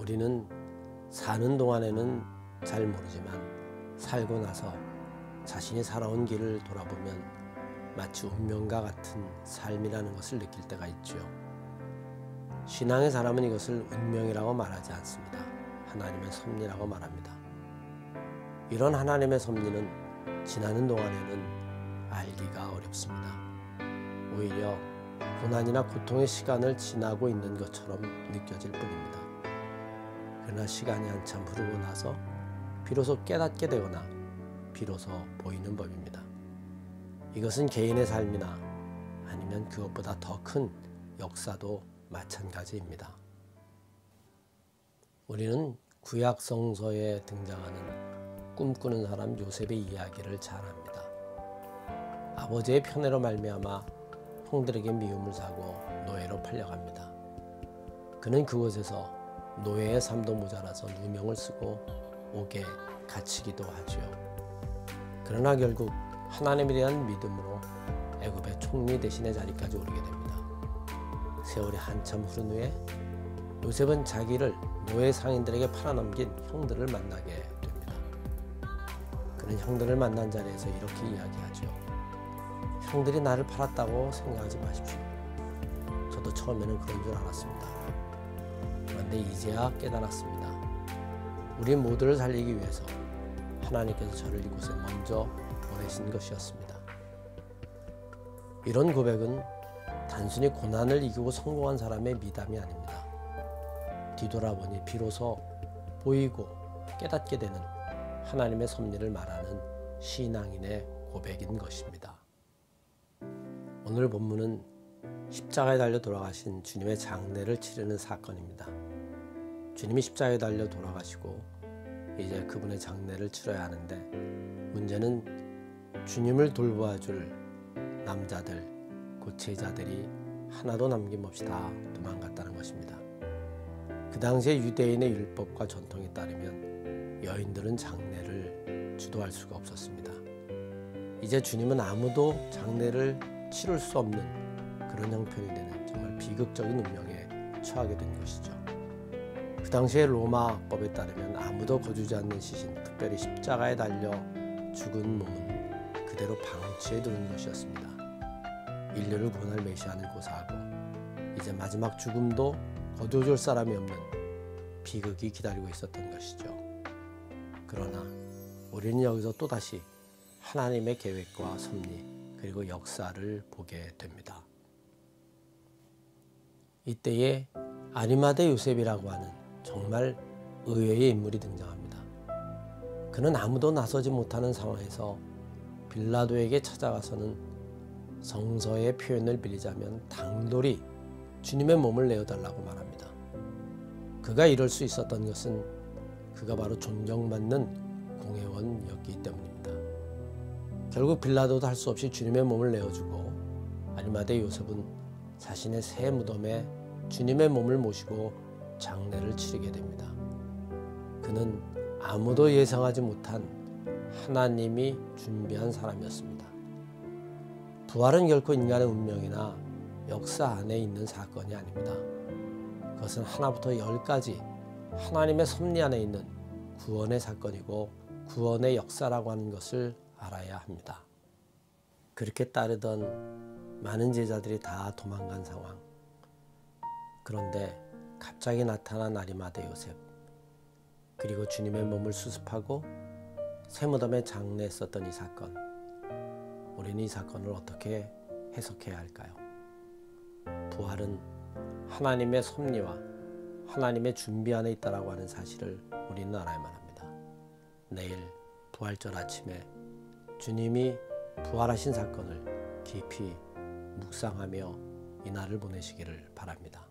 우리는 사는 동안에는 잘 모르지만 살고 나서 자신이 살아온 길을 돌아보면 마치 운명과 같은 삶이라는 것을 느낄 때가 있죠. 신앙의 사람은 이것을 운명이라고 말하지 않습니다. 하나님의 섭리라고 말합니다. 이런 하나님의 섭리는 지나는 동안에는 알기가 어렵습니다. 오히려 고난이나 고통의 시간을 지나고 있는 것처럼 느껴질 뿐입니다. 그러나 시간이 한참 흐르고 나서 비로소 깨닫게 되거나 비로소 보이는 법입니다. 이것은 개인의 삶이나 아니면 그것보다 더 큰 역사도 마찬가지입니다. 우리는 구약 성서에 등장하는 꿈꾸는 사람 요셉의 이야기를 잘 압니다. 아버지의 편애로 말미암아 형들에게 미움을 사고 노예로 팔려갑니다. 그는 그곳에서 노예의 삶도 모자라서 누명을 쓰고 옥에 갇히기도 하지요. 그러나 결국 하나님에 대한 믿음으로 애굽의 총리 대신의 자리까지 오르게 됩니다. 세월이 한참 흐른 후에 요셉은 자기를 노예 상인들에게 팔아넘긴 형들을 만나게 됩니다. 그는 형들을 만난 자리에서 이렇게 이야기하죠. 형들이 나를 팔았다고 생각하지 마십시오. 저도 처음에는 그런 줄 알았습니다. 그런데 이제야 깨달았습니다. 우리 모두를 살리기 위해서 하나님께서 저를 이곳에 먼저 보내신 것이었습니다. 이런 고백은 단순히 고난을 이기고 성공한 사람의 미담이 아닙니다. 뒤돌아보니 비로소 보이고 깨닫게 되는 하나님의 섭리를 말하는 신앙인의 고백인 것입니다. 오늘 본문은 십자가에 달려 돌아가신 주님의 장례를 치르는 사건입니다. 주님이 십자가에 달려 돌아가시고 이제 그분의 장례를 치러야 하는데 문제는 주님을 돌보아줄 남자들, 곧 제자들이 하나도 남김없이 다 도망갔다는 것입니다. 그 당시에 유대인의 율법과 전통에 따르면 여인들은 장례를 주도할 수가 없었습니다. 이제 주님은 아무도 장례를 치를 수 없는 그런 형편이 되는 정말 비극적인 운명에 처하게 된 것이죠. 그 당시에 로마법에 따르면 아무도 거주지 않는 시신, 특별히 십자가에 달려 죽은 몸은 그대로 방치해 두는 것이었습니다. 인류를 구원할 메시아는 고사하고 이제 마지막 죽음도 거두어줄 사람이 없는 비극이 기다리고 있었던 것이죠. 그러나 우리는 여기서 또다시 하나님의 계획과 섭리 그리고 역사를 보게 됩니다. 이때에 아리마대 요셉이라고 하는 정말 의외의 인물이 등장합니다. 그는 아무도 나서지 못하는 상황에서 빌라도에게 찾아가서는 성서의 표현을 빌리자면 당돌이 주님의 몸을 내어달라고 말합니다. 그가 이럴 수 있었던 것은 그가 바로 존경받는 공회원이었기 때문입니다. 결국 빌라도도 할 수 없이 주님의 몸을 내어주고 아리마대 요셉은 자신의 새 무덤에 주님의 몸을 모시고 장례를 치르게 됩니다. 그는 아무도 예상하지 못한 하나님이 준비한 사람이었습니다. 부활은 결코 인간의 운명이나 역사 안에 있는 사건이 아닙니다. 그것은 하나부터 10까지 하나님의 섭리 안에 있는 구원의 사건이고 구원의 역사라고 하는 것을 알아야 합니다. 그렇게 따르던 많은 제자들이 다 도망간 상황. 그런데 갑자기 나타난 아리마대 요셉, 그리고 주님의 몸을 수습하고 새 무덤에 장례했었던 이 사건. 우리는 이 사건을 어떻게 해석해야 할까요? 부활은 하나님의 섭리와 하나님의 준비 안에 있다라고 하는 사실을 우리는 알아야만 합니다. 내일 부활절 아침에 주님이 부활하신 사건을 깊이 묵상하며 이 날을 보내시기를 바랍니다.